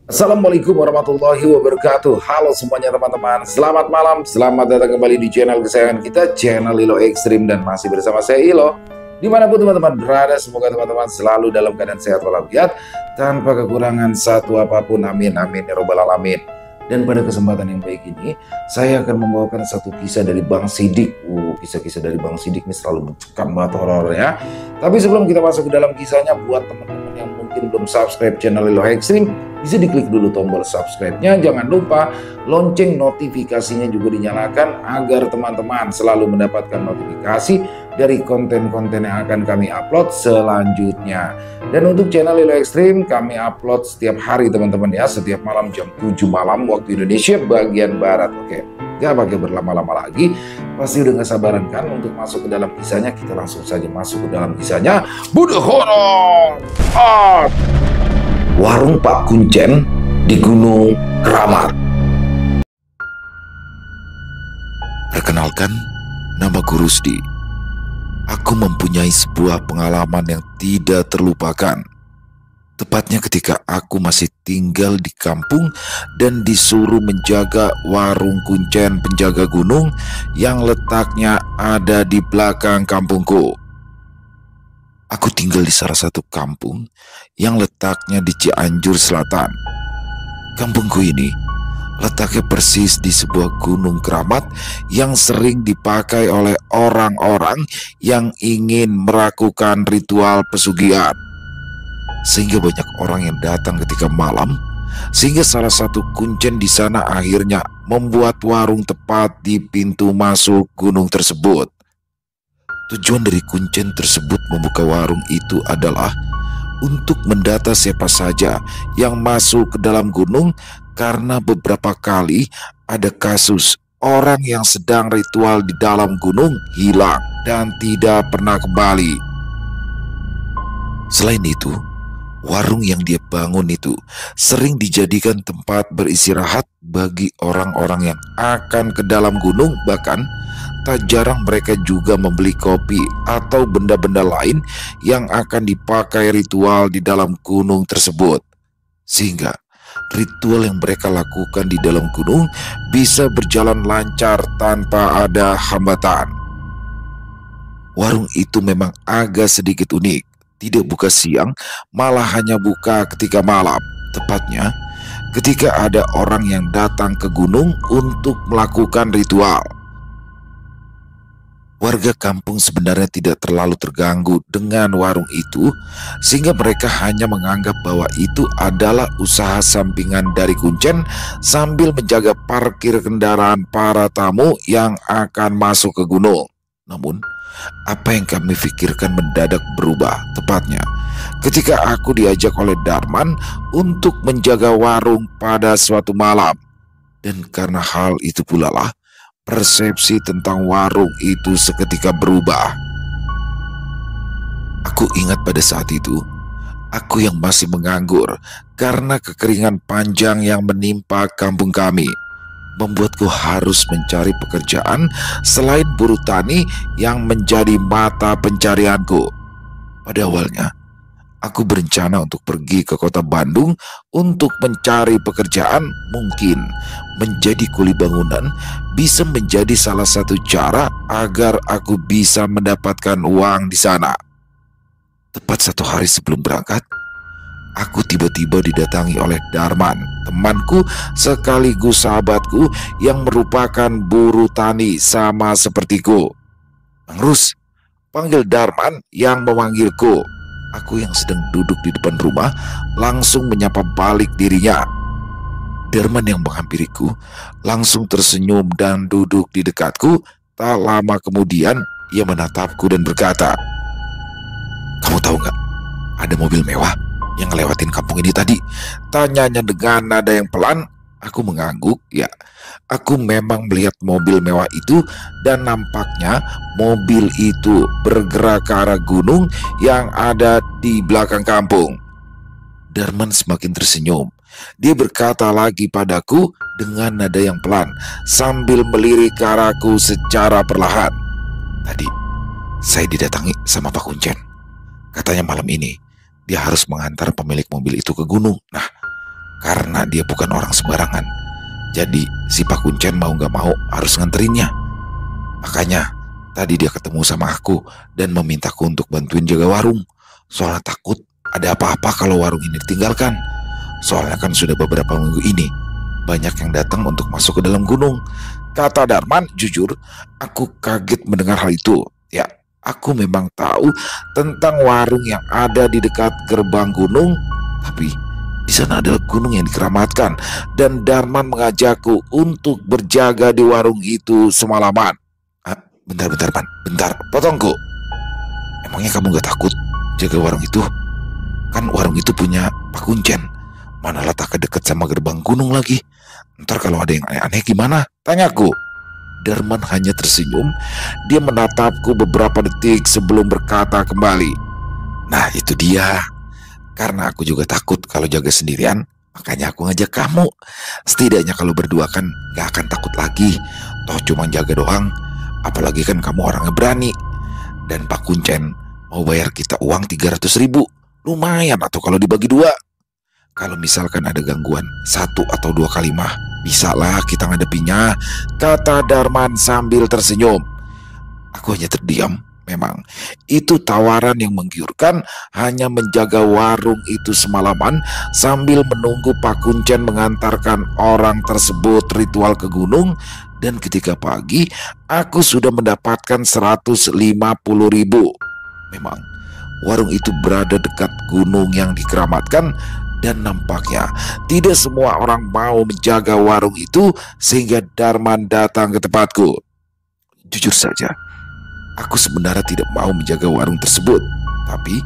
Assalamualaikum warahmatullahi wabarakatuh. Halo semuanya teman-teman, selamat malam, selamat datang kembali di channel kesayangan kita, channel Ilo Ekstrim, dan masih bersama saya Ilo. Dimanapun teman-teman berada, semoga teman-teman selalu dalam keadaan sehat walafiat, tanpa kekurangan satu apapun, amin amin ya robbal alamin. Dan pada kesempatan yang baik ini, saya akan membawakan satu kisah dari Bang Sidik. Kisah-kisah dari Bang Sidik ini selalu mencekam banget horornya. Tapi sebelum kita masuk ke dalam kisahnya, buat teman-teman yang mungkin belum subscribe channel Ilo Ekstrim, bisa diklik dulu tombol subscribe-nya. Jangan lupa lonceng notifikasinya juga dinyalakan agar teman-teman selalu mendapatkan notifikasi dari konten-konten yang akan kami upload selanjutnya. Dan untuk channel Ilo Ekstrim kami upload setiap hari teman-teman ya, setiap malam jam 7 malam waktu Indonesia bagian Barat. Oke, gak pakai berlama-lama lagi, pasti udah gak sabaran kan untuk masuk ke dalam kisahnya. Kita langsung saja masuk ke dalam kisahnya. Budak horor art. Warung Pak Kuncen di Gunung Keramat. Perkenalkan, namaku Rusdi. Aku mempunyai sebuah pengalaman yang tidak terlupakan. Tepatnya ketika aku masih tinggal di kampung dan disuruh menjaga warung kuncen penjaga gunung yang letaknya ada di belakang kampungku. Aku tinggal di salah satu kampung yang letaknya di Cianjur Selatan. Kampungku ini letaknya persis di sebuah gunung keramat yang sering dipakai oleh orang-orang yang ingin melakukan ritual pesugihan. Sehingga banyak orang yang datang ketika malam, sehingga salah satu kuncen di sana akhirnya membuat warung tepat di pintu masuk gunung tersebut. Tujuan dari kuncen tersebut membuka warung itu adalah untuk mendata siapa saja yang masuk ke dalam gunung, karena beberapa kali ada kasus orang yang sedang ritual di dalam gunung hilang dan tidak pernah kembali. Selain itu, warung yang dia bangun itu sering dijadikan tempat beristirahat bagi orang-orang yang akan ke dalam gunung. Bahkan tak jarang mereka juga membeli kopi atau benda-benda lain yang akan dipakai ritual di dalam gunung tersebut. Sehingga ritual yang mereka lakukan di dalam gunung bisa berjalan lancar tanpa ada hambatan. Warung itu memang agak sedikit unik. Tidak buka siang, malah hanya buka ketika malam. Tepatnya ketika ada orang yang datang ke gunung untuk melakukan ritual. Warga kampung sebenarnya tidak terlalu terganggu dengan warung itu, sehingga mereka hanya menganggap bahwa itu adalah usaha sampingan dari kuncen sambil menjaga parkir kendaraan para tamu yang akan masuk ke gunung. Namun, apa yang kami pikirkan mendadak berubah. Tepatnya ketika aku diajak oleh Darman untuk menjaga warung pada suatu malam. Dan karena hal itu pula lah persepsi tentang warung itu seketika berubah. Aku ingat pada saat itu, aku yang masih menganggur karena kekeringan panjang yang menimpa kampung kami membuatku harus mencari pekerjaan selain buruh tani yang menjadi mata pencarianku. Pada awalnya, aku berencana untuk pergi ke kota Bandung untuk mencari pekerjaan. Mungkin menjadi kuli bangunan bisa menjadi salah satu cara agar aku bisa mendapatkan uang di sana. Tepat satu hari sebelum berangkat, aku tiba-tiba didatangi oleh Darman, temanku sekaligus sahabatku yang merupakan buruh tani sama sepertiku. "Bang Rus," panggil Darman yang memanggilku. Aku yang sedang duduk di depan rumah langsung menyapa balik dirinya. Darman yang menghampiriku langsung tersenyum dan duduk di dekatku. Tak lama kemudian ia menatapku dan berkata, "Kamu tahu nggak, ada mobil mewah yang ngelewatin kampung ini tadi?" Tanyanya dengan nada yang pelan. Aku mengangguk. Ya, aku memang melihat mobil mewah itu, dan nampaknya mobil itu bergerak ke arah gunung yang ada di belakang kampung. Darman semakin tersenyum. Dia berkata lagi padaku dengan nada yang pelan sambil melirik ke arahku secara perlahan, "Tadi saya didatangi sama Pak Kuncen. Katanya malam ini dia harus mengantar pemilik mobil itu ke gunung. Nah, karena dia bukan orang sembarangan. Jadi si Pak Kuncen mau gak mau harus nganterinnya. Makanya tadi dia ketemu sama aku dan memintaku untuk bantuin jaga warung. Soalnya takut ada apa-apa kalau warung ini ditinggalkan. Soalnya kan sudah beberapa minggu ini banyak yang datang untuk masuk ke dalam gunung, kata Darman. Jujur, aku kaget mendengar hal itu. Ya, aku memang tahu tentang warung yang ada di dekat gerbang gunung, tapi di sana adalah gunung yang dikeramatkan, dan Darman mengajakku untuk berjaga di warung itu semalaman. Bentar, Man. Bentar, potongku. Emangnya kamu gak takut jaga warung itu? Kan warung itu punya Pak Kuncen. Mana letaknya dekat sama gerbang gunung lagi. Ntar kalau ada yang aneh-aneh gimana? Tanyaku. Darman hanya tersenyum. Dia menatapku beberapa detik sebelum berkata kembali. Nah, itu dia. Karena aku juga takut kalau jaga sendirian, makanya aku ngajak kamu. Setidaknya kalau berdua kan gak akan takut lagi. Toh cuma jaga doang. Apalagi kan kamu orangnya berani. Dan Pak Kuncen mau bayar kita uang 300.000. Lumayan atau kalau dibagi dua. Kalau misalkan ada gangguan 1 atau 2 kali mah, bisa lah kita ngadepinya, kata Darman sambil tersenyum. Aku hanya terdiam. Memang itu tawaran yang menggiurkan, hanya menjaga warung itu semalaman sambil menunggu Pak Kuncen mengantarkan orang tersebut ritual ke gunung. Dan ketika pagi aku sudah mendapatkan 150.000. Memang warung itu berada dekat gunung yang dikeramatkan, dan nampaknya tidak semua orang mau menjaga warung itu, sehingga Darman datang ke tempatku. Jujur saja, aku sebenarnya tidak mau menjaga warung tersebut, tapi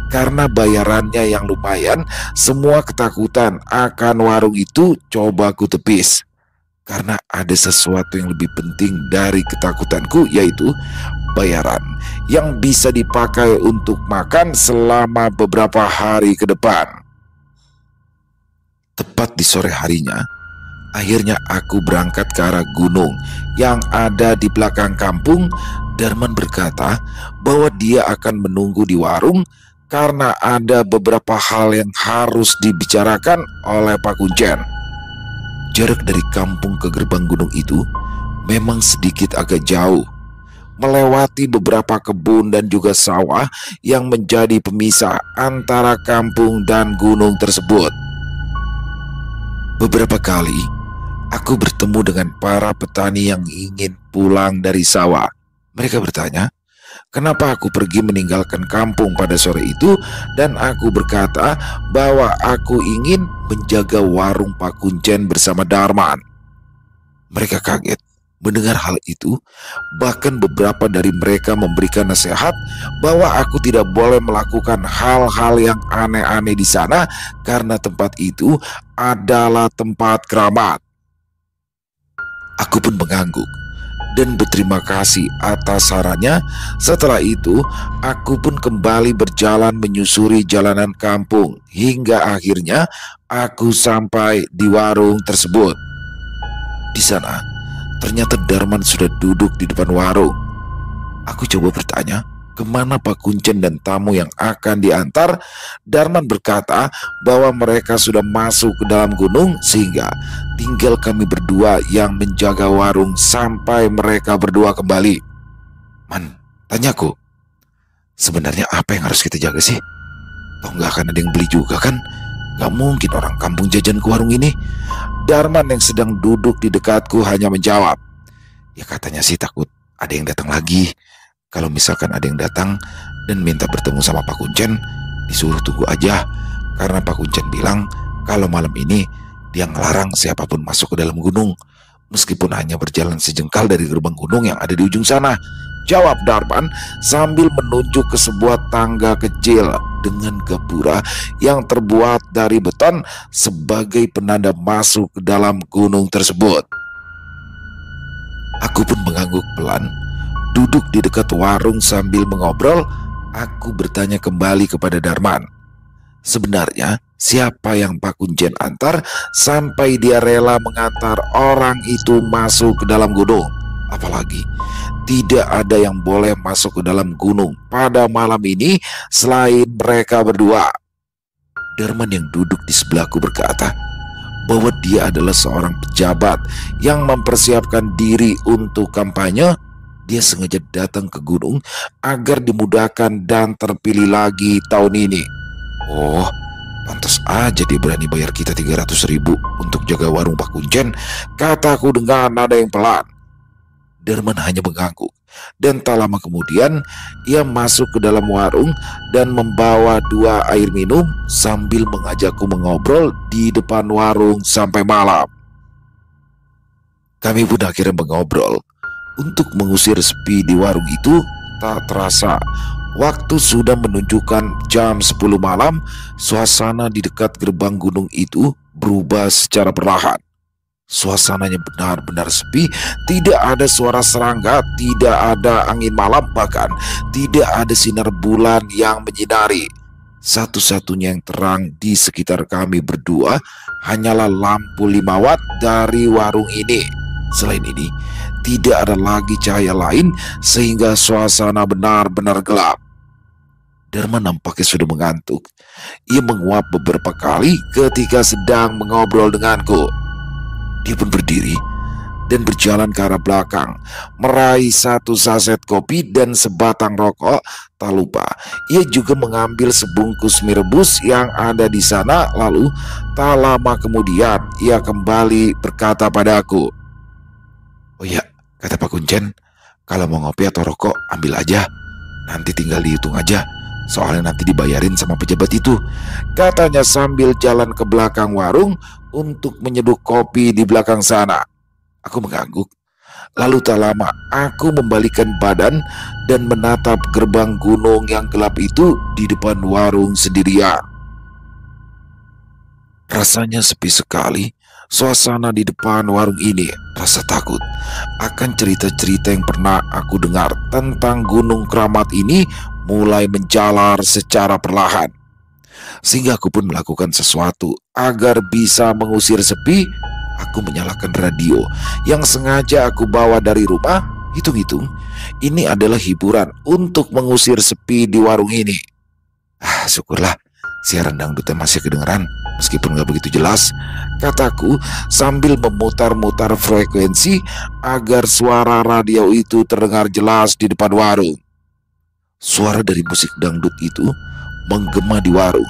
karena bayarannya yang lumayan, semua ketakutan akan warung itu coba ku tepis. Karena ada sesuatu yang lebih penting dari ketakutanku, yaitu bayaran yang bisa dipakai untuk makan selama beberapa hari ke depan. Tepat di sore harinya, akhirnya aku berangkat ke arah gunung yang ada di belakang kampung. Darman berkata bahwa dia akan menunggu di warung karena ada beberapa hal yang harus dibicarakan oleh Pak Kuncen. Jarak dari kampung ke gerbang gunung itu memang sedikit agak jauh, melewati beberapa kebun dan juga sawah yang menjadi pemisah antara kampung dan gunung tersebut. Beberapa kali aku bertemu dengan para petani yang ingin pulang dari sawah. Mereka bertanya, kenapa aku pergi meninggalkan kampung pada sore itu, dan aku berkata bahwa aku ingin menjaga warung Pak Kuncen bersama Darman. Mereka kaget mendengar hal itu, bahkan beberapa dari mereka memberikan nasihat bahwa aku tidak boleh melakukan hal-hal yang aneh-aneh di sana karena tempat itu adalah tempat keramat. Aku pun mengangguk dan berterima kasih atas sarannya. Setelah itu, aku pun kembali berjalan menyusuri jalanan kampung hingga akhirnya aku sampai di warung tersebut. Di sana, ternyata Darman sudah duduk di depan warung. Aku coba bertanya, kemana Pak Kuncen dan tamu yang akan diantar? Darman berkata bahwa mereka sudah masuk ke dalam gunung, sehingga tinggal kami berdua yang menjaga warung sampai mereka berdua kembali. Man, tanyaku, sebenarnya apa yang harus kita jaga sih? Toh nggak akan ada yang beli juga kan? Gak mungkin orang kampung jajan ke warung ini. Darman yang sedang duduk di dekatku hanya menjawab, ya katanya sih takut ada yang datang lagi. Kalau misalkan ada yang datang dan minta bertemu sama Pak Kuncen, disuruh tunggu aja. Karena Pak Kuncen bilang kalau malam ini dia ngelarang siapapun masuk ke dalam gunung, meskipun hanya berjalan sejengkal dari gerbang gunung yang ada di ujung sana, jawab Darman sambil menunjuk ke sebuah tangga kecil dengan gapura yang terbuat dari beton sebagai penanda masuk ke dalam gunung tersebut. Aku pun mengangguk pelan, duduk di dekat warung sambil mengobrol. Aku bertanya kembali kepada Darman, sebenarnya siapa yang Pak Kuncen antar sampai dia rela mengantar orang itu masuk ke dalam gunung? Apalagi tidak ada yang boleh masuk ke dalam gunung pada malam ini selain mereka berdua. Darman yang duduk di sebelahku berkata, bahwa dia adalah seorang pejabat yang mempersiapkan diri untuk kampanye. Dia sengaja datang ke gunung agar dimudahkan dan terpilih lagi tahun ini. Oh, pantas aja dia berani bayar kita 300.000 untuk jaga warung Pak Kuncen, kataku dengan nada yang pelan. Darman hanya mengangguk, dan tak lama kemudian ia masuk ke dalam warung dan membawa 2 air minum sambil mengajakku mengobrol di depan warung sampai malam. Kami pun akhirnya mengobrol. Untuk mengusir sepi di warung itu, tak terasa waktu sudah menunjukkan jam 10 malam. Suasana di dekat gerbang gunung itu berubah secara perlahan. Suasananya benar-benar sepi, tidak ada suara serangga, tidak ada angin malam, bahkan tidak ada sinar bulan yang menyinari. Satu-satunya yang terang di sekitar kami berdua hanyalah lampu 5 watt dari warung ini. Selain ini, tidak ada lagi cahaya lain sehingga suasana benar-benar gelap. Darman nampaknya sudah mengantuk. Ia menguap beberapa kali ketika sedang mengobrol denganku. Dia pun berdiri dan berjalan ke arah belakang, meraih 1 saset kopi dan sebatang rokok. Tak lupa, ia juga mengambil sebungkus mie rebus yang ada di sana. Lalu, tak lama kemudian, ia kembali berkata padaku, "Oh ya, kata Pak Kuncen, kalau mau ngopi atau rokok ambil aja. Nanti tinggal dihitung aja. Soalnya nanti dibayarin sama pejabat itu," katanya sambil jalan ke belakang warung untuk menyeduh kopi di belakang sana. Aku mengangguk. Lalu tak lama aku membalikkan badan dan menatap gerbang gunung yang gelap itu di depan warung sendirian. Rasanya sepi sekali. Suasana di depan warung ini, rasa takut akan cerita-cerita yang pernah aku dengar tentang Gunung Keramat ini mulai menjalar secara perlahan. Sehingga aku pun melakukan sesuatu agar bisa mengusir sepi. Aku menyalakan radio yang sengaja aku bawa dari rumah. Hitung-hitung, ini adalah hiburan untuk mengusir sepi di warung ini. Syukurlah siaran dangdutnya masih kedengeran, meskipun gak begitu jelas, kataku sambil memutar-mutar frekuensi agar suara radio itu terdengar jelas di depan warung. Suara dari musik dangdut itu menggema di warung,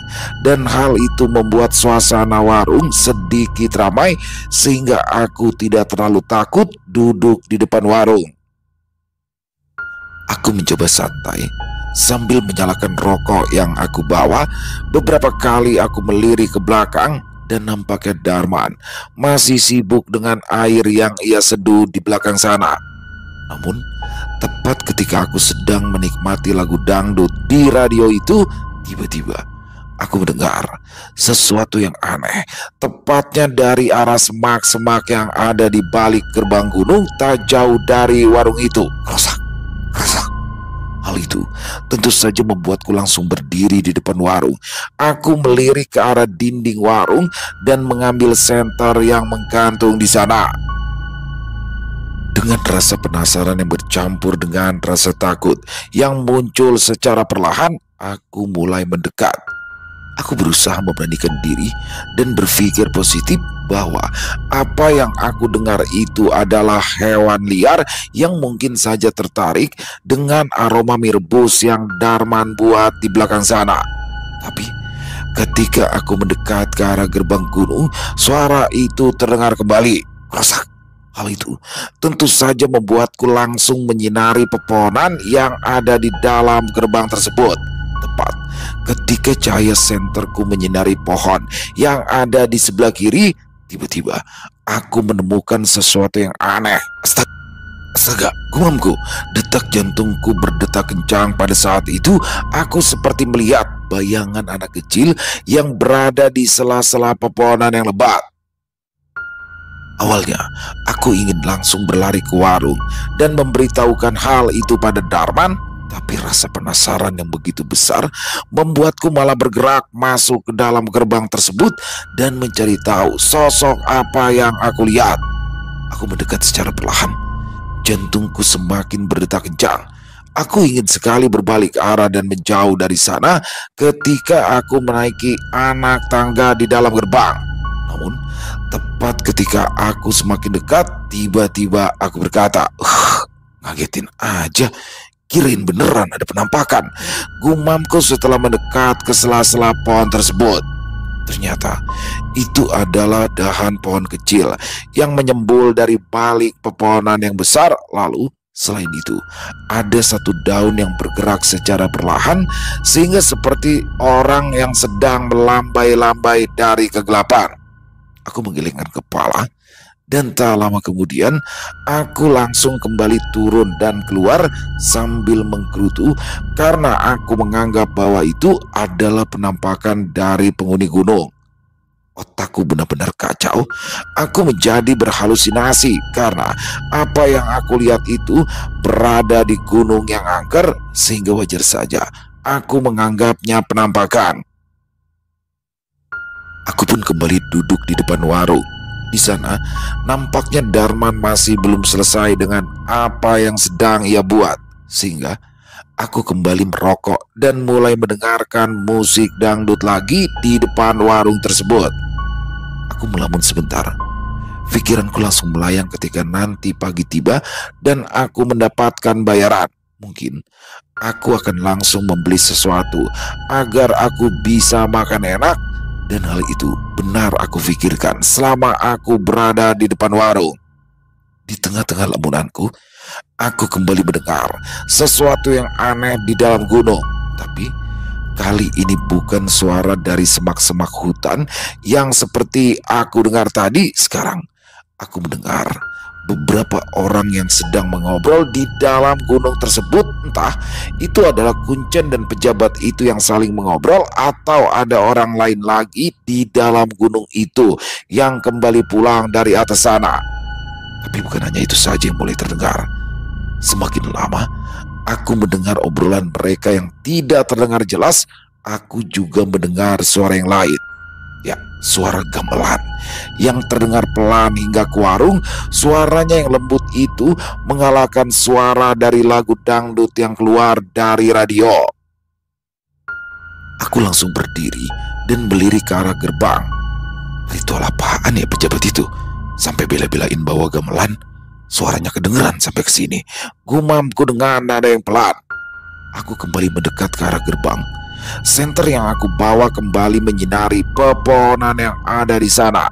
dan hal itu membuat suasana warung sedikit ramai sehingga aku tidak terlalu takut duduk di depan warung. Aku mencoba santai sambil menyalakan rokok yang aku bawa. Beberapa kali aku melirik ke belakang dan nampaknya Darman masih sibuk dengan air yang ia seduh di belakang sana. Namun, tepat ketika aku sedang menikmati lagu dangdut di radio itu, tiba-tiba aku mendengar sesuatu yang aneh, tepatnya dari arah semak-semak yang ada di balik gerbang gunung tak jauh dari warung itu. Krosak, krosak. Hal itu tentu saja membuatku langsung berdiri di depan warung. Aku melirik ke arah dinding warung dan mengambil senter yang menggantung di sana. Dengan rasa penasaran yang bercampur dengan rasa takut yang muncul secara perlahan, aku mulai mendekat. Aku berusaha memberanikan diri dan berpikir positif bahwa apa yang aku dengar itu adalah hewan liar yang mungkin saja tertarik dengan aroma mie rebus yang Darman buat di belakang sana. Tapi ketika aku mendekat ke arah gerbang gunung, suara itu terdengar kembali. Krosak. Hal itu tentu saja membuatku langsung menyinari pepohonan yang ada di dalam gerbang tersebut. Tepat ketika cahaya senterku menyinari pohon yang ada di sebelah kiri, tiba-tiba aku menemukan sesuatu yang aneh. Astaga, gumamku. Detak jantungku berdetak kencang pada saat itu. Aku seperti melihat bayangan anak kecil yang berada di sela-sela pepohonan yang lebat. Awalnya, aku ingin langsung berlari ke warung dan memberitahukan hal itu pada Darman, tapi rasa penasaran yang begitu besar membuatku malah bergerak masuk ke dalam gerbang tersebut dan mencari tahu sosok apa yang aku lihat. Aku mendekat secara perlahan. Jantungku semakin berdetak kencang. Aku ingin sekali berbalik arah dan menjauh dari sana ketika aku menaiki anak tangga di dalam gerbang. Namun, Tepat ketika aku semakin dekat, tiba-tiba aku berkata, ngagetin aja, kirain beneran ada penampakan. Gumamku setelah mendekat ke sela-sela pohon tersebut. Ternyata itu adalah dahan pohon kecil yang menyembul dari balik pepohonan yang besar. Lalu selain itu ada satu daun yang bergerak secara perlahan, sehingga seperti orang yang sedang melambai-lambai dari kegelapan. Aku menggelengkan kepala, dan tak lama kemudian aku langsung kembali turun dan keluar sambil menggerutu karena aku menganggap bahwa itu adalah penampakan dari penghuni gunung. Otakku benar-benar kacau. Aku menjadi berhalusinasi karena apa yang aku lihat itu berada di gunung yang angker, sehingga wajar saja aku menganggapnya penampakan. Aku pun kembali duduk di depan warung. Di sana, nampaknya Darman masih belum selesai dengan apa yang sedang ia buat, sehingga aku kembali merokok dan mulai mendengarkan musik dangdut lagi di depan warung tersebut. Aku melamun sebentar. Pikiranku langsung melayang ketika nanti pagi tiba dan aku mendapatkan bayaran. Mungkin aku akan langsung membeli sesuatu agar aku bisa makan enak. Dan hal itu benar aku pikirkan selama aku berada di depan warung. Di tengah-tengah lamunanku, aku kembali mendengar sesuatu yang aneh di dalam gunung. Tapi kali ini bukan suara dari semak-semak hutan yang seperti aku dengar tadi. Sekarang aku mendengar beberapa orang yang sedang mengobrol di dalam gunung tersebut. Entah itu adalah Kuncen dan pejabat itu yang saling mengobrol, atau ada orang lain lagi di dalam gunung itu yang kembali pulang dari atas sana. Tapi bukan hanya itu saja yang mulai terdengar. Semakin lama aku mendengar obrolan mereka yang tidak terdengar jelas. Aku juga mendengar suara yang lain. Ya, suara gamelan yang terdengar pelan hingga ke warung. Suaranya yang lembut itu mengalahkan suara dari lagu dangdut yang keluar dari radio. Aku langsung berdiri dan melirik ke arah gerbang. Ritual apaan ya pejabat itu? Sampai bela-belain bawa gamelan. Suaranya kedengeran sampai ke sini. Gumamku dengan nada yang pelan. Aku kembali mendekat ke arah gerbang. Senter yang aku bawa kembali menyinari pepohonan yang ada di sana.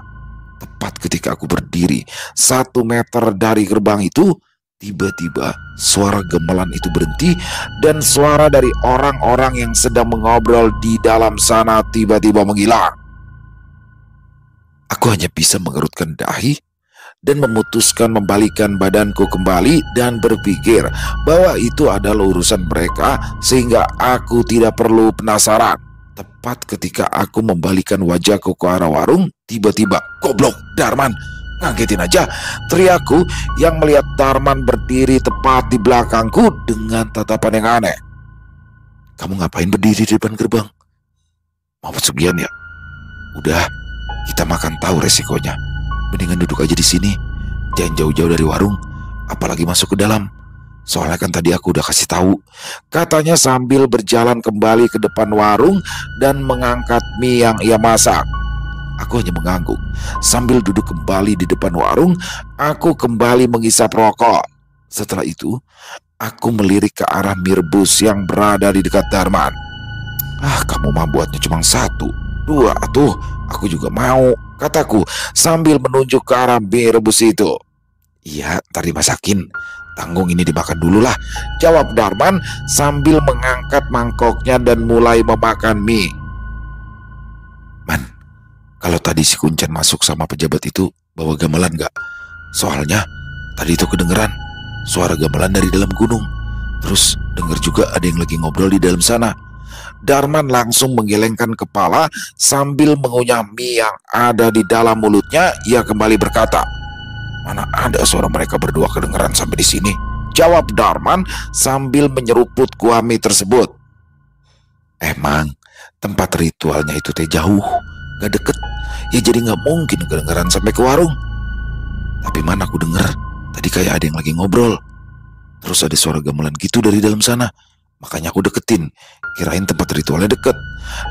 Tepat ketika aku berdiri 1 meter dari gerbang itu, tiba-tiba suara gamelan itu berhenti dan suara dari orang-orang yang sedang mengobrol di dalam sana tiba-tiba menghilang. Aku hanya bisa mengerutkan dahi dan memutuskan membalikkan badanku kembali dan berpikir bahwa itu adalah urusan mereka, sehingga aku tidak perlu penasaran. Tepat ketika aku membalikkan wajahku ke arah warung, tiba-tiba, "Goblok, Darman!" Ngagetin aja, teriakku yang melihat Darman berdiri tepat di belakangku dengan tatapan yang aneh. "Kamu ngapain berdiri di depan gerbang? Mau pesugihan ya? Udah, kita makan tahu resikonya. Mendingan duduk aja di sini. Jangan jauh-jauh dari warung, apalagi masuk ke dalam. Soalnya kan tadi aku udah kasih tahu," katanya sambil berjalan kembali ke depan warung dan mengangkat mie yang ia masak. Aku hanya mengangguk. Sambil duduk kembali di depan warung, aku kembali menghisap rokok. Setelah itu, aku melirik ke arah mie rebus yang berada di dekat Darman. "Kamu mah buatnya cuma 1, 2 tuh, aku juga mau," kataku sambil menunjuk ke arah mie rebus itu. "Iya, ntar dimasakin. Tanggung ini dimakan dulu lah," jawab Darman sambil mengangkat mangkoknya dan mulai memakan mie. "Man, kalau tadi si Kuncen masuk sama pejabat itu bawa gamelan gak? Soalnya tadi itu kedengeran suara gamelan dari dalam gunung. Terus denger juga ada yang lagi ngobrol di dalam sana." Darman langsung menggelengkan kepala sambil mengunyah mie yang ada di dalam mulutnya. Ia kembali berkata, "Mana ada suara mereka berdua kedengeran sampai di sini," jawab Darman sambil menyeruput kuah mie tersebut. "Emang tempat ritualnya itu teh jauh, gak deket, ya jadi gak mungkin kedengeran sampai ke warung. Tapi mana aku denger tadi kayak ada yang lagi ngobrol. Terus ada suara gamelan gitu dari dalam sana. Makanya aku deketin, kirain tempat ritualnya deket.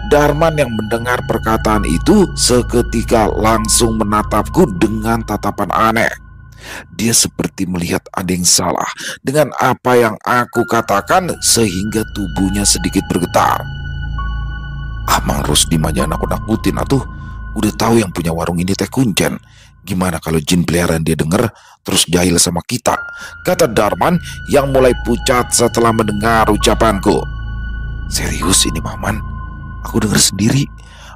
Darman yang mendengar perkataan itu seketika langsung menatapku dengan tatapan aneh. Dia seperti melihat ada yang salah dengan apa yang aku katakan sehingga tubuhnya sedikit bergetar. Ah, Mang Rusdi mah jangan nakut-nakutin atuh. Udah tahu yang punya warung ini teh Kuncen. Gimana kalau jin peliharaan dia denger terus jahil sama kita, kata Darman yang mulai pucat setelah mendengar ucapanku. Serius ini Maman, aku denger sendiri.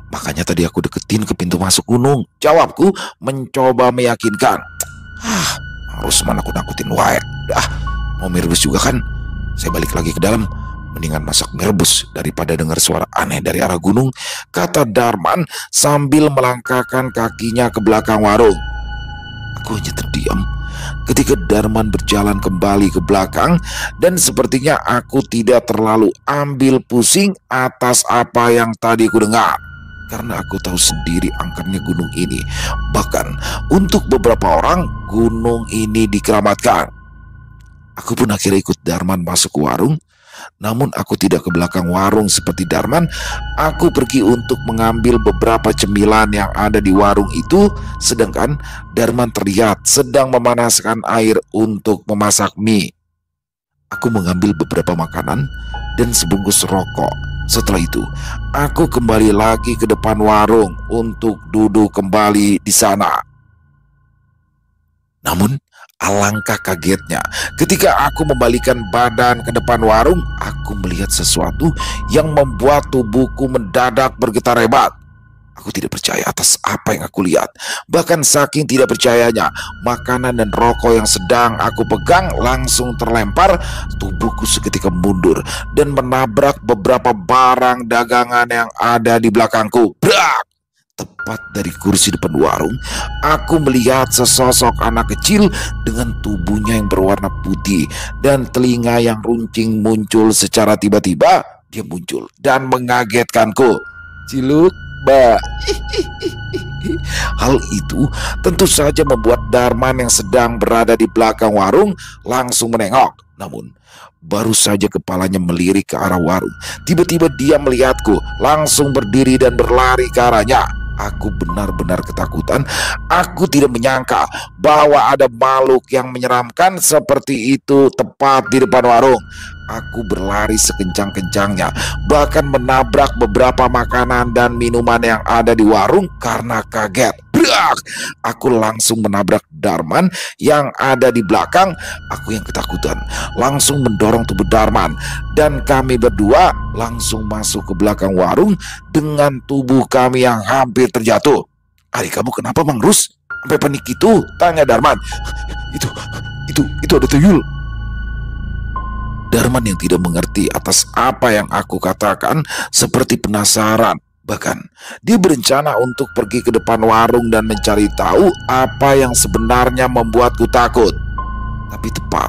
Makanya tadi aku deketin ke pintu masuk gunung, jawabku mencoba meyakinkan. Harus mana aku nakutin wae. Dah, mau mie rebus juga kan? Saya balik lagi ke dalam. Mendingan masak mie rebus daripada dengar suara aneh dari arah gunung, kata Darman sambil melangkahkan kakinya ke belakang warung. Aku hanya terdiam ketika Darman berjalan kembali ke belakang, dan sepertinya aku tidak terlalu ambil pusing atas apa yang tadi ku dengar. Karena aku tahu sendiri angkernya gunung ini. Bahkan untuk beberapa orang gunung ini dikeramatkan. Aku pun akhirnya ikut Darman masuk ke warung. Namun aku tidak ke belakang warung seperti Darman. Aku pergi untuk mengambil beberapa cemilan yang ada di warung itu, sedangkan Darman terlihat sedang memanaskan air untuk memasak mie. Aku mengambil beberapa makanan dan sebungkus rokok. Setelah itu, aku kembali lagi ke depan warung untuk duduk kembali di sana. Namun, alangkah kagetnya ketika aku membalikan badan ke depan warung, aku melihat sesuatu yang membuat tubuhku mendadak bergetar hebat. Aku tidak percaya atas apa yang aku lihat. Bahkan saking tidak percayanya, makanan dan rokok yang sedang aku pegang langsung terlempar. Tubuhku seketika mundur dan menabrak beberapa barang dagangan yang ada di belakangku. Brak! Tepat dari kursi depan warung, aku melihat sesosok anak kecil dengan tubuhnya yang berwarna putih dan telinga yang runcing muncul secara tiba-tiba. Dia muncul dan mengagetkanku. Ciluk, Mbak. Hal itu tentu saja membuat Darman yang sedang berada di belakang warung langsung menengok. Namun baru saja kepalanya melirik ke arah warung, tiba-tiba dia melihatku, langsung berdiri dan berlari ke arahnya. Aku benar-benar ketakutan. Aku tidak menyangka bahwa ada makhluk yang menyeramkan seperti itu tepat di depan warung. Aku berlari sekencang-kencangnya, bahkan menabrak beberapa makanan dan minuman yang ada di warung karena kaget. Brak! Aku langsung menabrak Darman yang ada di belakang. Aku yang ketakutan langsung mendorong tubuh Darman, dan kami berdua langsung masuk ke belakang warung dengan tubuh kami yang hampir terjatuh. "Adik kamu kenapa, Mang Rus? Sampai panik itu?" tanya Darman. Itu ada tuyul." Darman yang tidak mengerti atas apa yang aku katakan seperti penasaran. Bahkan dia berencana untuk pergi ke depan warung dan mencari tahu apa yang sebenarnya membuatku takut. Tapi tepat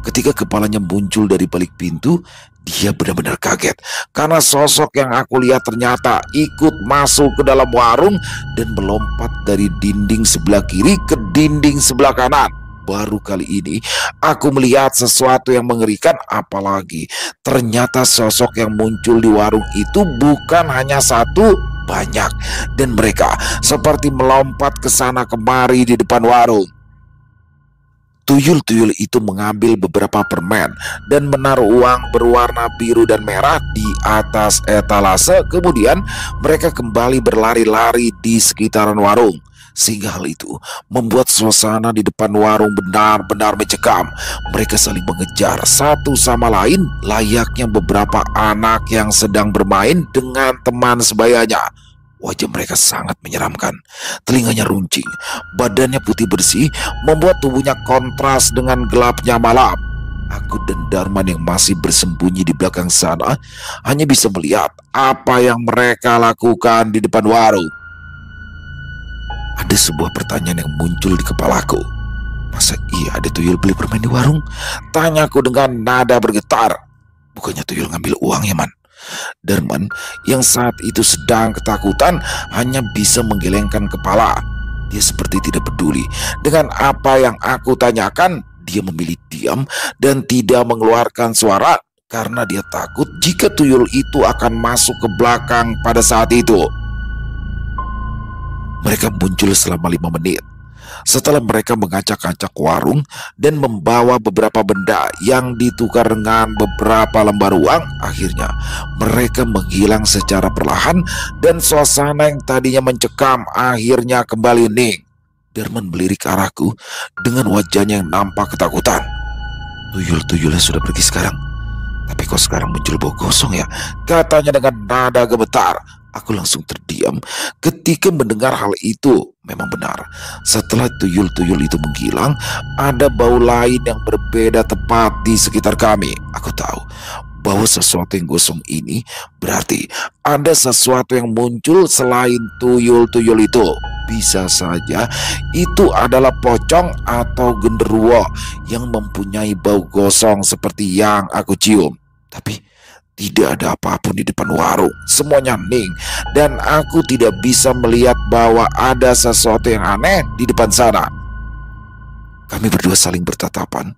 ketika kepalanya muncul dari balik pintu, dia benar-benar kaget karena sosok yang aku lihat ternyata ikut masuk ke dalam warung dan melompat dari dinding sebelah kiri ke dinding sebelah kanan. Baru kali ini aku melihat sesuatu yang mengerikan, apalagi ternyata sosok yang muncul di warung itu bukan hanya satu, banyak, dan mereka seperti melompat ke sana kemari di depan warung. Tuyul-tuyul itu mengambil beberapa permen dan menaruh uang berwarna biru dan merah di atas etalase. Kemudian mereka kembali berlari-lari di sekitaran warung, sehingga hal itu membuat suasana di depan warung benar-benar mencekam. Mereka saling mengejar satu sama lain layaknya beberapa anak yang sedang bermain dengan teman sebayanya. Wajah mereka sangat menyeramkan. Telinganya runcing, badannya putih bersih, membuat tubuhnya kontras dengan gelapnya malam. Aku dan Darman yang masih bersembunyi di belakang sana hanya bisa melihat apa yang mereka lakukan di depan warung. Ada sebuah pertanyaan yang muncul di kepalaku. Masa iya ada tuyul beli permen di warung? Tanyaku dengan nada bergetar. Bukannya tuyul ngambil uang ya, Man? Darman yang saat itu sedang ketakutan hanya bisa menggelengkan kepala. Dia seperti tidak peduli dengan apa yang aku tanyakan. Dia memilih diam dan tidak mengeluarkan suara karena dia takut jika tuyul itu akan masuk ke belakang pada saat itu. Mereka muncul selama 5 menit. Setelah mereka mengacak-acak warung dan membawa beberapa benda yang ditukar dengan beberapa lembar uang, akhirnya mereka menghilang secara perlahan dan suasana yang tadinya mencekam akhirnya kembali hening. Darman melirik ke arahku dengan wajahnya yang nampak ketakutan. Tuyul-tuyulnya sudah pergi sekarang. Tapi kok sekarang muncul bau gosong ya? Katanya dengan nada gemetar. Aku langsung terdiam ketika mendengar hal itu. Memang benar, setelah tuyul-tuyul itu menghilang, ada bau lain yang berbeda tepat di sekitar kami. Aku tahu bahwa sesuatu yang gosong ini berarti ada sesuatu yang muncul selain tuyul-tuyul itu. Bisa saja itu adalah pocong atau genderuwo yang mempunyai bau gosong seperti yang aku cium. Tapi tidak ada apapun di depan warung. Semuanya hening dan aku tidak bisa melihat bahwa ada sesuatu yang aneh di depan sana. Kami berdua saling bertatapan,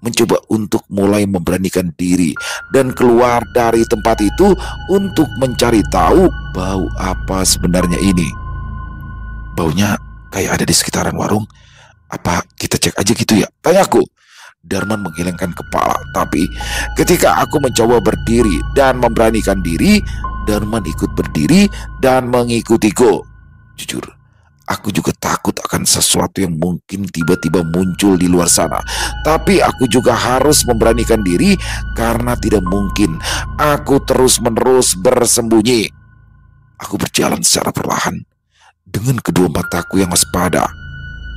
mencoba untuk mulai memberanikan diri dan keluar dari tempat itu untuk mencari tahu bau apa sebenarnya ini. Baunya kayak ada di sekitaran warung. Apa kita cek aja gitu ya? Tanyaku. Darman menggelengkan kepala, tapi ketika aku mencoba berdiri dan memberanikan diri, Darman ikut berdiri dan mengikutiku. Jujur, aku juga takut akan sesuatu yang mungkin tiba-tiba muncul di luar sana. Tapi aku juga harus memberanikan diri karena tidak mungkin aku terus-menerus bersembunyi. Aku berjalan secara perlahan dengan kedua mataku yang waspada.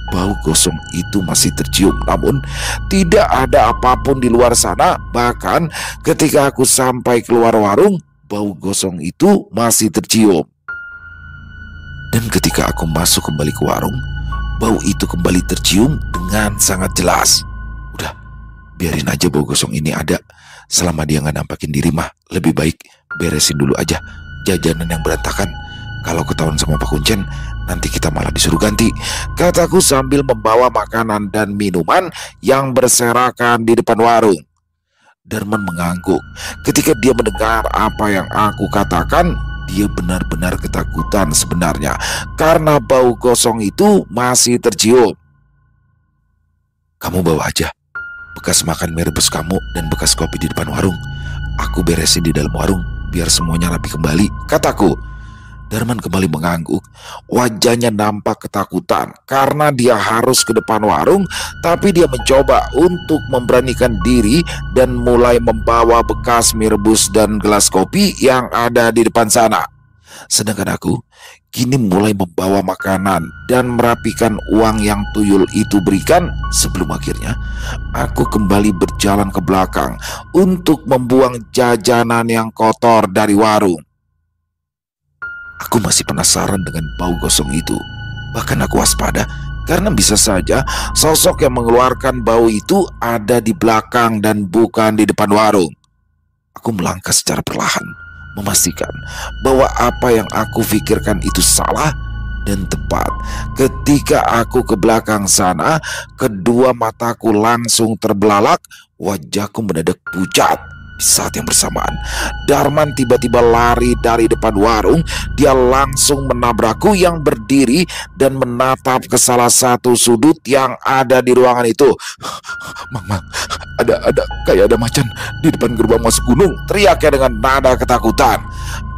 Bau gosong itu masih tercium, namun tidak ada apapun di luar sana. Bahkan ketika aku sampai keluar warung, bau gosong itu masih tercium. Dan ketika aku masuk kembali ke warung, bau itu kembali tercium dengan sangat jelas. Udah, biarin aja bau gosong ini ada. Selama dia nggak nampakin diri mah, lebih baik beresin dulu aja jajanan yang berantakan. Kalau ketahuan sama Pak Kuncen, nanti kita malah disuruh ganti, kataku sambil membawa makanan dan minuman yang berserakan di depan warung. Darman mengangguk. Ketika dia mendengar apa yang aku katakan, dia benar-benar ketakutan sebenarnya karena bau gosong itu masih tercium. Kamu bawa aja bekas makan mie rebus kamu dan bekas kopi di depan warung. Aku beresin di dalam warung biar semuanya rapi kembali, kataku. Darman kembali mengangguk. Wajahnya nampak ketakutan karena dia harus ke depan warung, tapi dia mencoba untuk memberanikan diri dan mulai membawa bekas mie rebus dan gelas kopi yang ada di depan sana. Sedangkan aku kini mulai membawa makanan dan merapikan uang yang tuyul itu berikan sebelum akhirnya aku kembali berjalan ke belakang untuk membuang jajanan yang kotor dari warung. Aku masih penasaran dengan bau gosong itu. Bahkan aku waspada karena bisa saja sosok yang mengeluarkan bau itu ada di belakang dan bukan di depan warung. Aku melangkah secara perlahan, memastikan bahwa apa yang aku pikirkan itu salah dan tepat. Ketika aku ke belakang sana, kedua mataku langsung terbelalak, wajahku mendadak pucat. Di saat yang bersamaan, Darman tiba-tiba lari dari depan warung. Dia langsung menabrakku yang berdiri dan menatap ke salah satu sudut yang ada di ruangan itu. Mang, kayak ada macan di depan gerbang masuk gunung, teriaknya dengan nada ketakutan.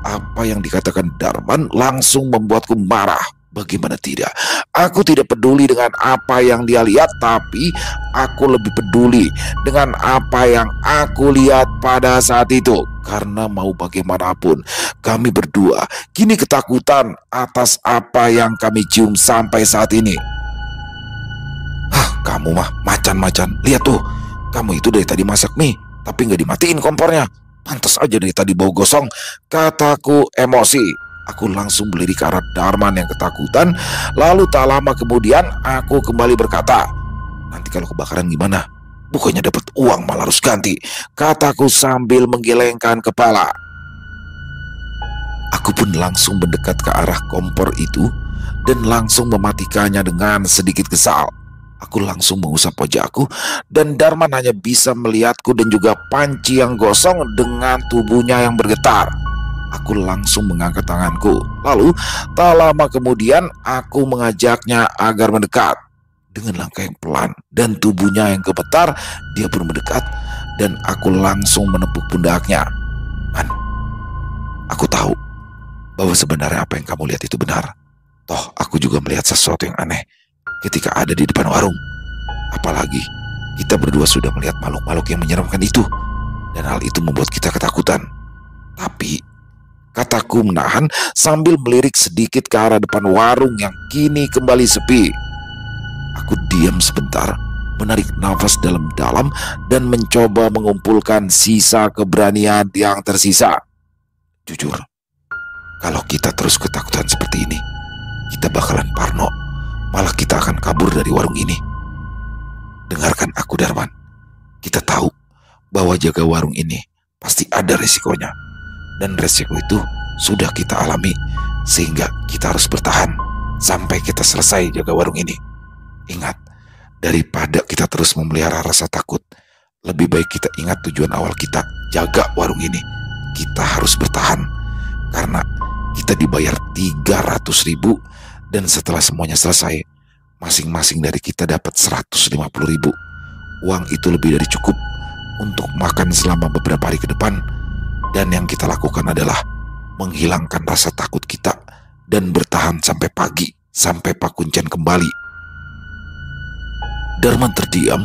Apa yang dikatakan Darman langsung membuatku marah. Bagaimana tidak? Aku tidak peduli dengan apa yang dia lihat, tapi aku lebih peduli dengan apa yang aku lihat pada saat itu. Karena mau bagaimanapun, kami berdua kini ketakutan atas apa yang kami cium sampai saat ini. Kamu mah macan-macan. Lihat tuh, kamu itu dari tadi masak mie, tapi nggak dimatiin kompornya. Pantas aja dari tadi bau gosong, kataku emosi. Aku langsung berdiri ke arah Darman yang ketakutan. Lalu tak lama kemudian aku kembali berkata, nanti kalau kebakaran gimana? Bukannya dapat uang malah harus ganti, kataku sambil menggelengkan kepala. Aku pun langsung mendekat ke arah kompor itu dan langsung mematikannya dengan sedikit kesal. Aku langsung mengusap wajahku dan Darman hanya bisa melihatku dan juga panci yang gosong dengan tubuhnya yang bergetar. Aku langsung mengangkat tanganku. Lalu tak lama kemudian aku mengajaknya agar mendekat. Dengan langkah yang pelan dan tubuhnya yang gemetar, dia pun mendekat dan aku langsung menepuk pundaknya. Man, aku tahu bahwa sebenarnya apa yang kamu lihat itu benar. Toh aku juga melihat sesuatu yang aneh ketika ada di depan warung. Apalagi kita berdua sudah melihat makhluk-makhluk yang menyeramkan itu, dan hal itu membuat kita ketakutan. Tapi kataku menahan sambil melirik sedikit ke arah depan warung yang kini kembali sepi. Aku diam sebentar, menarik nafas dalam-dalam dan mencoba mengumpulkan sisa keberanian yang tersisa. Jujur, kalau kita terus ketakutan seperti ini, kita bakalan parno. Malah kita akan kabur dari warung ini. Dengarkan aku, Darman. Kita tahu bahwa jaga warung ini pasti ada resikonya. Dan resiko itu sudah kita alami, sehingga kita harus bertahan sampai kita selesai jaga warung ini. Ingat, daripada kita terus memelihara rasa takut, lebih baik kita ingat tujuan awal kita jaga warung ini. Kita harus bertahan, karena kita dibayar 300.000, dan setelah semuanya selesai, masing-masing dari kita dapat 150.000. Uang itu lebih dari cukup untuk makan selama beberapa hari ke depan. Dan yang kita lakukan adalah menghilangkan rasa takut kita dan bertahan sampai pagi, sampai Pak Kuncen kembali. Darman terdiam.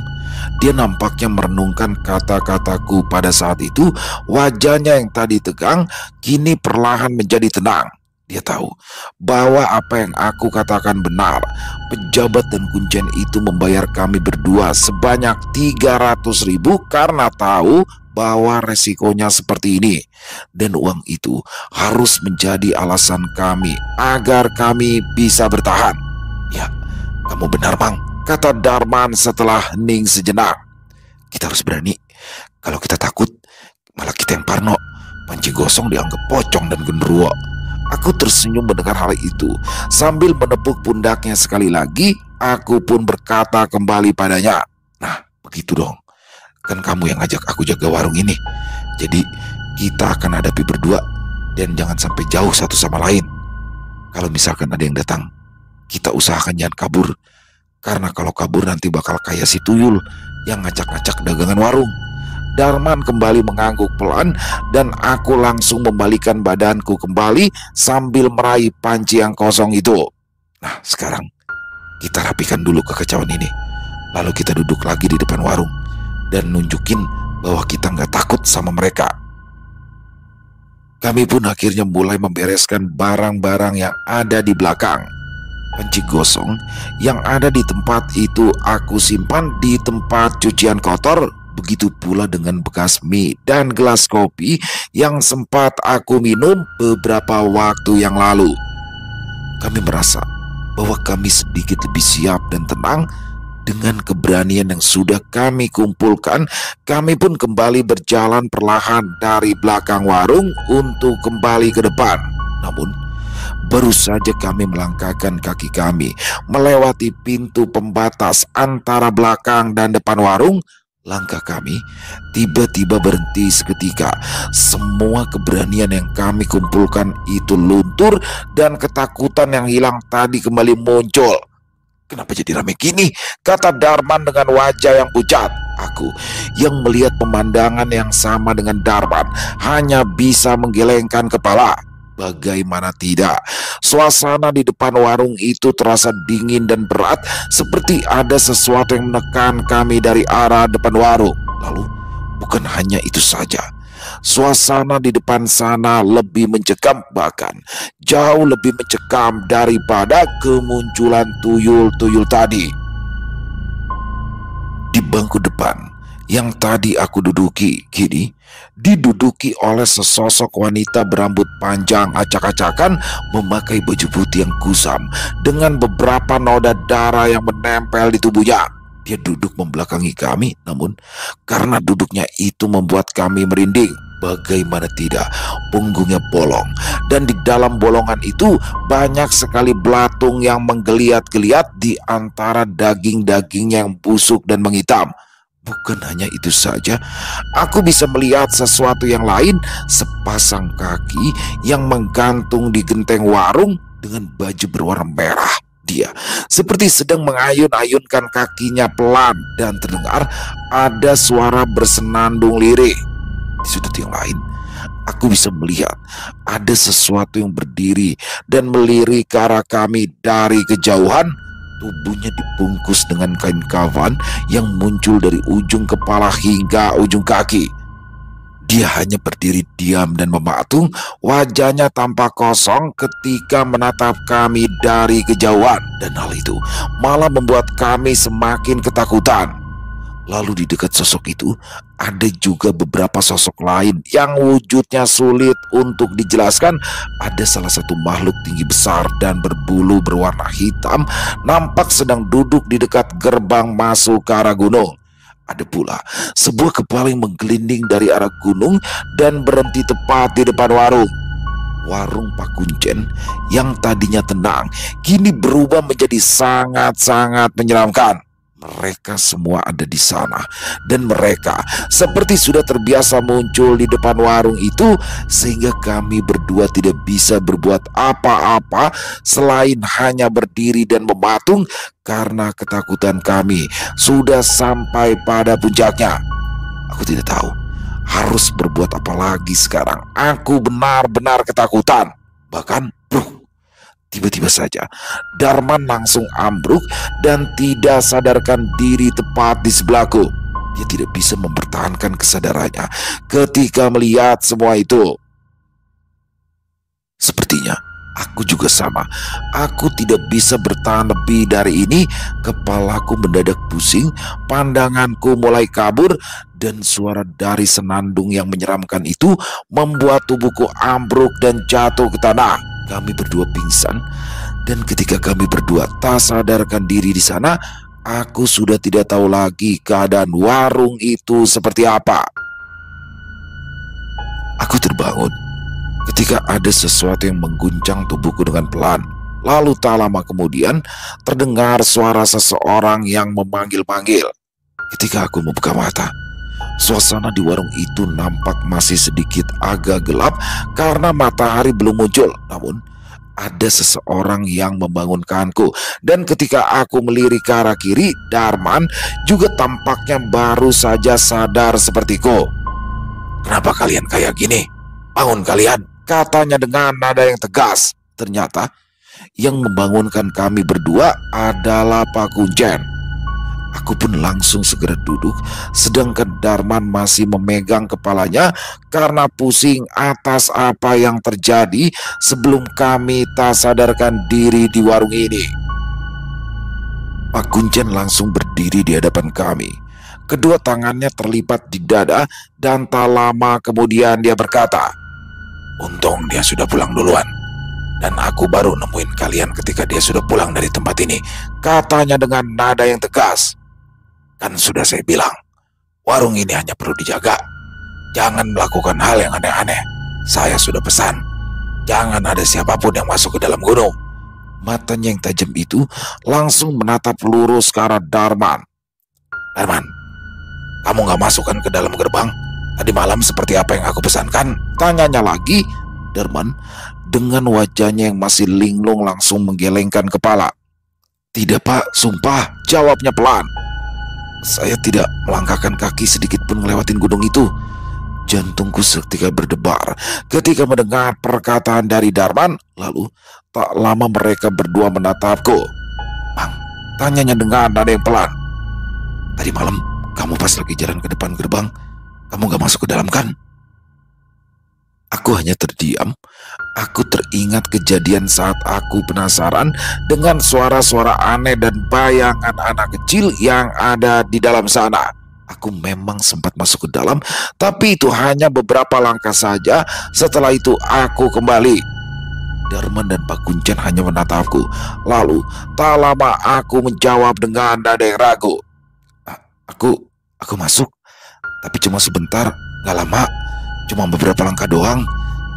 Dia nampaknya merenungkan kata-kataku pada saat itu. Wajahnya yang tadi tegang kini perlahan menjadi tenang. Dia tahu bahwa apa yang aku katakan benar. Pejabat dan Kuncen itu membayar kami berdua sebanyak 300.000 karena tahu bahwa resikonya seperti ini. Dan uang itu harus menjadi alasan kami agar kami bisa bertahan. Ya, kamu benar, Mang, kata Darman setelah hening sejenak. Kita harus berani. Kalau kita takut, malah kita yang parno. Panci gosong dianggap pocong dan genderuwo. Aku tersenyum mendengar hal itu. Sambil menepuk pundaknya sekali lagi, aku pun berkata kembali padanya, "Nah, begitu dong. Kan kamu yang ngajak aku jaga warung ini. Jadi kita akan hadapi berdua dan jangan sampai jauh satu sama lain. Kalau misalkan ada yang datang, kita usahakan jangan kabur. Karena kalau kabur nanti bakal kayak si tuyul yang ngacak-ngacak dagangan warung." Darman kembali mengangguk pelan dan aku langsung membalikan badanku kembali sambil meraih panci yang kosong itu. Nah, sekarang kita rapikan dulu kekacauan ini. Lalu kita duduk lagi di depan warung dan nunjukin bahwa kita nggak takut sama mereka. Kami pun akhirnya mulai membereskan barang-barang yang ada di belakang. Panci gosong yang ada di tempat itu aku simpan di tempat cucian kotor. Begitu pula dengan bekas mie dan gelas kopi yang sempat aku minum beberapa waktu yang lalu. Kami merasa bahwa kami sedikit lebih siap dan tenang. Dengan keberanian yang sudah kami kumpulkan, kami pun kembali berjalan perlahan dari belakang warung untuk kembali ke depan. Namun, baru saja kami melangkahkan kaki kami melewati pintu pembatas antara belakang dan depan warung, langkah kami tiba-tiba berhenti seketika. Semua keberanian yang kami kumpulkan itu luntur dan ketakutan yang hilang tadi kembali muncul. "Kenapa jadi rame gini?" kata Darman dengan wajah yang pucat. Aku yang melihat pemandangan yang sama dengan Darman hanya bisa menggelengkan kepala. Bagaimana tidak, suasana di depan warung itu terasa dingin dan berat, seperti ada sesuatu yang menekan kami dari arah depan warung. Lalu, bukan hanya itu saja, suasana di depan sana lebih mencekam, bahkan jauh lebih mencekam daripada kemunculan tuyul-tuyul tadi. Di bangku depan yang tadi aku duduki, kini diduduki oleh sesosok wanita berambut panjang acak-acakan, memakai baju putih yang kusam dengan beberapa noda darah yang menempel di tubuhnya. Dia duduk membelakangi kami, namun karena duduknya itu membuat kami merinding. Bagaimana tidak, punggungnya bolong, dan di dalam bolongan itu banyak sekali belatung yang menggeliat-geliat di antara daging-daging yang busuk dan menghitam. Bukan hanya itu saja, aku bisa melihat sesuatu yang lain, sepasang kaki yang menggantung di genteng warung dengan baju berwarna merah. Dia seperti sedang mengayun-ayunkan kakinya pelan, dan terdengar ada suara bersenandung lirih. Di sudut yang lain, aku bisa melihat ada sesuatu yang berdiri dan melirik ke arah kami dari kejauhan. Tubuhnya dibungkus dengan kain kafan yang muncul dari ujung kepala hingga ujung kaki. Dia hanya berdiri diam dan mematung, wajahnya tampak kosong ketika menatap kami dari kejauhan. Dan hal itu malah membuat kami semakin ketakutan. Lalu di dekat sosok itu ada juga beberapa sosok lain yang wujudnya sulit untuk dijelaskan. Ada salah satu makhluk tinggi besar dan berbulu berwarna hitam nampak sedang duduk di dekat gerbang masuk ke arah gunung. Ada pula sebuah kepala yang menggelinding dari arah gunung dan berhenti tepat di depan warung. Warung Pak Kuncen yang tadinya tenang kini berubah menjadi sangat-sangat menyeramkan. Mereka semua ada di sana, dan mereka seperti sudah terbiasa muncul di depan warung itu, sehingga kami berdua tidak bisa berbuat apa-apa selain hanya berdiri dan mematung karena ketakutan kami sudah sampai pada puncaknya. Aku tidak tahu harus berbuat apa lagi sekarang. Aku benar-benar ketakutan. Bahkan tiba-tiba saja Darman langsung ambruk dan tidak sadarkan diri tepat di sebelahku. Dia tidak bisa mempertahankan kesadarannya ketika melihat semua itu. Sepertinya aku juga sama. Aku tidak bisa bertahan lebih dari ini. Kepalaku mendadak pusing, pandanganku mulai kabur, dan suara dari senandung yang menyeramkan itu membuat tubuhku ambruk dan jatuh ke tanah. Kami berdua pingsan, dan ketika kami berdua tak sadarkan diri di sana, aku sudah tidak tahu lagi keadaan warung itu seperti apa. Aku terbangun ketika ada sesuatu yang mengguncang tubuhku dengan pelan. Lalu tak lama kemudian terdengar suara seseorang yang memanggil-panggil. Ketika aku membuka mata, suasana di warung itu nampak masih sedikit agak gelap karena matahari belum muncul. Namun ada seseorang yang membangunkanku, dan ketika aku melirik ke arah kiri, Darman juga tampaknya baru saja sadar sepertiku. "Kenapa kalian kayak gini? Bangun kalian," katanya dengan nada yang tegas. Ternyata yang membangunkan kami berdua adalah Pak Kuncen. Aku pun langsung segera duduk, sedangkan Darman masih memegang kepalanya karena pusing atas apa yang terjadi sebelum kami tak sadarkan diri di warung ini. Pak Kuncen langsung berdiri di hadapan kami. Kedua tangannya terlipat di dada, dan tak lama kemudian dia berkata, "Untung dia sudah pulang duluan, dan aku baru nemuin kalian ketika dia sudah pulang dari tempat ini," katanya dengan nada yang tegas. "Kan sudah saya bilang, warung ini hanya perlu dijaga. Jangan melakukan hal yang aneh-aneh. Saya sudah pesan, jangan ada siapapun yang masuk ke dalam gunung." Matanya yang tajam itu langsung menatap lurus ke arah Darman. "Darman, kamu gak masukkan ke dalam gerbang? Tadi malam seperti apa yang aku pesankan?" tanyanya lagi. Darman dengan wajahnya yang masih linglung langsung menggelengkan kepala. "Tidak Pak, sumpah," jawabnya pelan. "Saya tidak melangkahkan kaki sedikit pun ngelewatin gunung itu." Jantungku seketika berdebar ketika mendengar perkataan dari Darman. Lalu tak lama mereka berdua menatapku. "Bang," tanyanya dengan nada yang pelan, "tadi malam kamu pas lagi jalan ke depan gerbang, kamu gak masuk ke dalam kan?" Aku hanya terdiam. Aku teringat kejadian saat aku penasaran dengan suara-suara aneh dan bayangan anak kecil yang ada di dalam sana. Aku memang sempat masuk ke dalam, tapi itu hanya beberapa langkah saja. Setelah itu aku kembali. Darman dan Pak Kuncen hanya menatapku. Lalu tak lama aku menjawab dengan nada yang ragu, Aku masuk, tapi cuma sebentar, gak lama. Cuma beberapa langkah doang.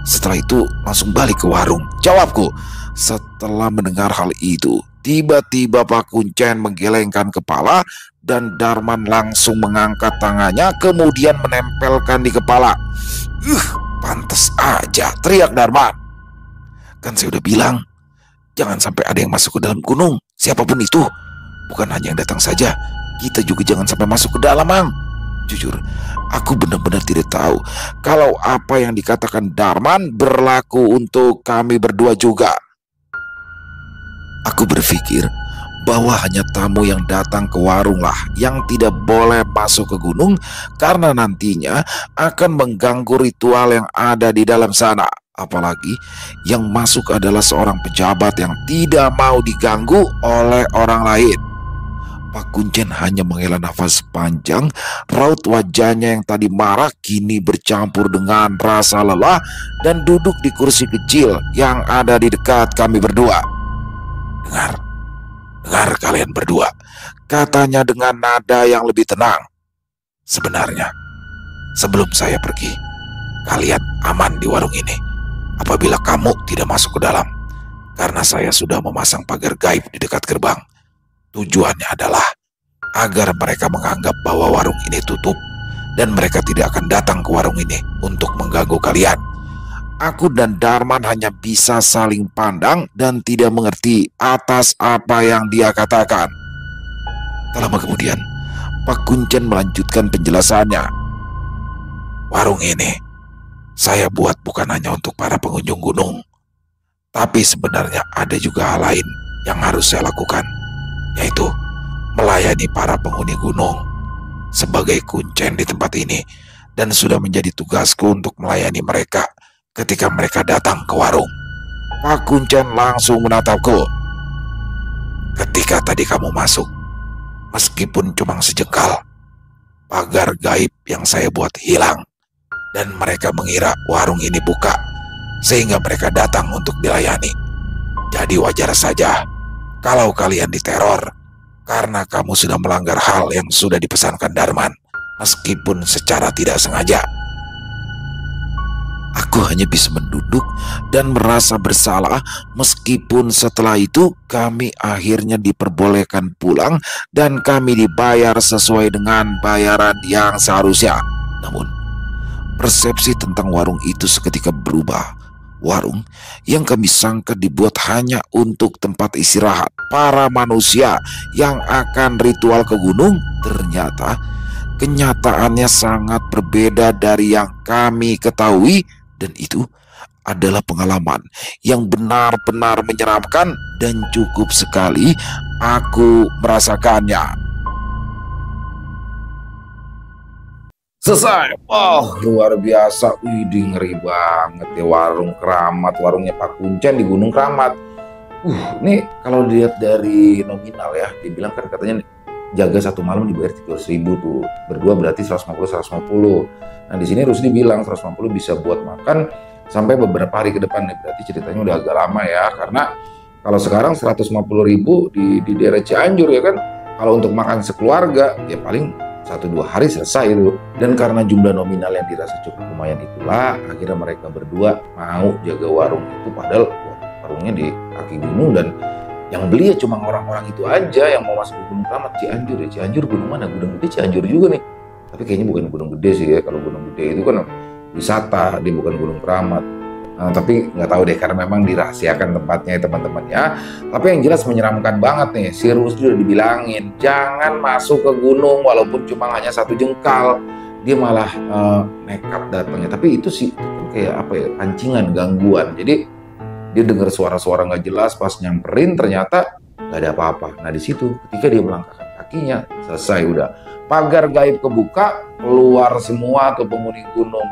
Setelah itu langsung balik ke warung, jawabku. Setelah mendengar hal itu, tiba-tiba Pak Kuncen menggelengkan kepala dan Darman langsung mengangkat tangannya kemudian menempelkan di kepala. Pantes aja, teriak Darman. Kan saya udah bilang, jangan sampai ada yang masuk ke dalam gunung, siapapun itu. Bukan hanya yang datang saja, kita juga jangan sampai masuk ke dalam, Mang. Jujur, aku benar-benar tidak tahu kalau apa yang dikatakan Darman berlaku untuk kami berdua juga. Aku berpikir bahwa hanya tamu yang datang ke warunglah yang tidak boleh masuk ke gunung karena nantinya akan mengganggu ritual yang ada di dalam sana. Apalagi yang masuk adalah seorang pejabat yang tidak mau diganggu oleh orang lain. Pak Kuncen hanya menghela nafas panjang, raut wajahnya yang tadi marah kini bercampur dengan rasa lelah dan duduk di kursi kecil yang ada di dekat kami berdua. Dengar kalian berdua, katanya dengan nada yang lebih tenang. Sebenarnya, sebelum saya pergi, kalian aman di warung ini apabila kamu tidak masuk ke dalam, karena saya sudah memasang pagar gaib di dekat gerbang. Tujuannya adalah agar mereka menganggap bahwa warung ini tutup dan mereka tidak akan datang ke warung ini untuk mengganggu kalian. Aku dan Darman hanya bisa saling pandang dan tidak mengerti atas apa yang dia katakan. Tak lama kemudian, Pak Kuncen melanjutkan penjelasannya. Warung ini saya buat bukan hanya untuk para pengunjung gunung, tapi sebenarnya ada juga hal lain yang harus saya lakukan, yaitu melayani para penghuni gunung. Sebagai kuncen di tempat ini dan sudah menjadi tugasku untuk melayani mereka ketika mereka datang ke warung. Pak Kuncen langsung menatapku. Ketika tadi kamu masuk, meskipun cuma sejengkal, pagar gaib yang saya buat hilang dan mereka mengira warung ini buka sehingga mereka datang untuk dilayani. Jadi wajar saja kalau kalian diteror karena kamu sudah melanggar hal yang sudah dipesankan Darman, meskipun secara tidak sengaja. Aku hanya bisa menduduk dan merasa bersalah meskipun setelah itu kami akhirnya diperbolehkan pulang dan kami dibayar sesuai dengan bayaran yang seharusnya. Namun, persepsi tentang warung itu seketika berubah. Warung yang kami sangka dibuat hanya untuk tempat istirahat para manusia yang akan ritual ke gunung, ternyata kenyataannya sangat berbeda dari yang kami ketahui, dan itu adalah pengalaman yang benar-benar menyeramkan dan cukup sekali aku merasakannya. Selesai. Oh, luar biasa. Widih, ngeri banget ya warung keramat. Warungnya Pak Kuncen di Gunung Keramat. Ini kalau dilihat dari nominal ya, dibilang kan katanya jaga satu malam dibayar 300.000 tuh. Berdua berarti 150. Nah, di sini Rusdi bilang 150 bisa buat makan sampai beberapa hari ke depan nih. Berarti ceritanya udah agak lama ya, karena kalau sekarang 150.000 di daerah Cianjur ya kan, kalau untuk makan sekeluarga ya paling 1-2 hari selesai itu. Dan karena jumlah nominal yang dirasa cukup lumayan itulah akhirnya mereka berdua mau jaga warung itu, padahal warungnya di kaki gunung dan yang beli ya cuma orang-orang itu aja yang mau masuk ke Gunung Keramat. Cianjur ya, Cianjur gunung mana? Gunung Gede Cianjur juga nih, tapi kayaknya bukan Gunung Gede sih ya. Kalau Gunung Gede itu kan wisata, dia bukan Gunung Keramat. Nah, tapi nggak tahu deh karena memang dirahasiakan tempatnya ya teman-teman ya. Tapi yang jelas menyeramkan banget nih. Si Rusdi udah dibilangin jangan masuk ke gunung walaupun cuma hanya 1 jengkal. Dia malah nekat datangnya. Tapi itu sih kayak apa ya, pancingan, gangguan. Jadi dia dengar suara-suara nggak jelas pas nyamperin ternyata nggak ada apa-apa. Nah di situ ketika dia melangkahkan kakinya selesai udah. Pagar gaib kebuka, keluar semua ke penghuni gunung.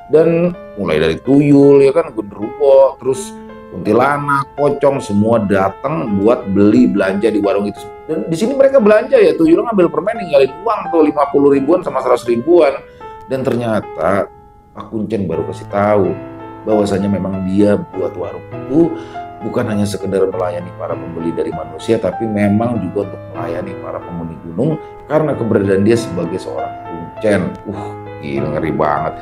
Dan mulai dari tuyul ya kan, genderuwo, terus kuntilanak, pocong, semua datang buat beli belanja di warung itu. Dan di sini mereka belanja ya, tuyul ngambil permen ninggalin uang tuh 50 ribuan sama 100 ribuan. Dan ternyata Pak Kuncen baru kasih tahu bahwasanya memang dia buat warung itu bukan hanya sekedar melayani para pembeli dari manusia, tapi memang juga untuk melayani para penghuni gunung karena keberadaan dia sebagai seorang kuncen. Gila, ngeri banget.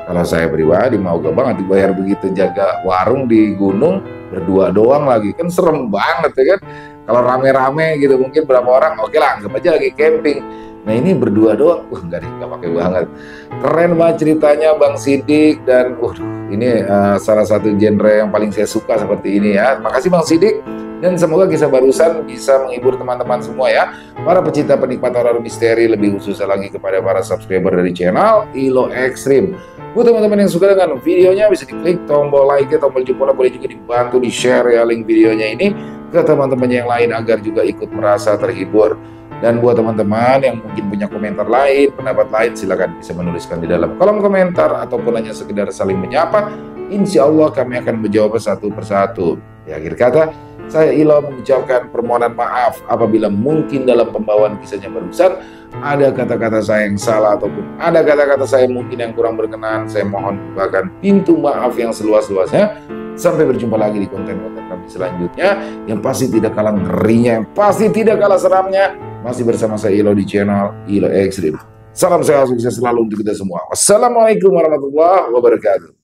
Kalau saya pribadi mau gak banget dibayar begitu jaga warung di gunung berdua doang lagi, kan serem banget ya kan. Kalau rame-rame gitu mungkin berapa orang oke lah, anggap aja lagi camping. Nah ini berdua doang, enggak deh, nggak pakai banget. Keren banget ceritanya Bang Sidik, dan ini salah satu genre yang paling saya suka seperti ini ya. Makasih Bang Sidik, dan semoga kisah barusan bisa menghibur teman-teman semua ya. Para pecinta penikmat horor misteri, lebih khususnya lagi kepada para subscriber dari channel Ilo Extreme. Buat teman-teman yang suka dengan videonya bisa diklik tombol like, tombol jempol, boleh juga dibantu di share ya link videonya ini ke teman-teman yang lain agar juga ikut merasa terhibur. Dan buat teman-teman yang mungkin punya komentar lain, pendapat lain, silakan bisa menuliskan di dalam kolom komentar ataupun hanya sekedar saling menyapa. Insya Allah kami akan menjawab satu persatu. Di akhir kata, saya Ilo mengucapkan permohonan maaf apabila mungkin dalam pembawaan kisahnya barusan ada kata-kata saya yang salah ataupun ada kata-kata saya mungkin yang kurang berkenan. Saya mohon bukakan pintu maaf yang seluas-luasnya. Sampai berjumpa lagi di konten-konten kami selanjutnya yang pasti tidak kalah ngerinya, yang pasti tidak kalah seramnya. Masih bersama saya Ilo di channel Ilo Extreme. Salam sehat sukses selalu untuk kita semua. Wassalamualaikum warahmatullahi wabarakatuh.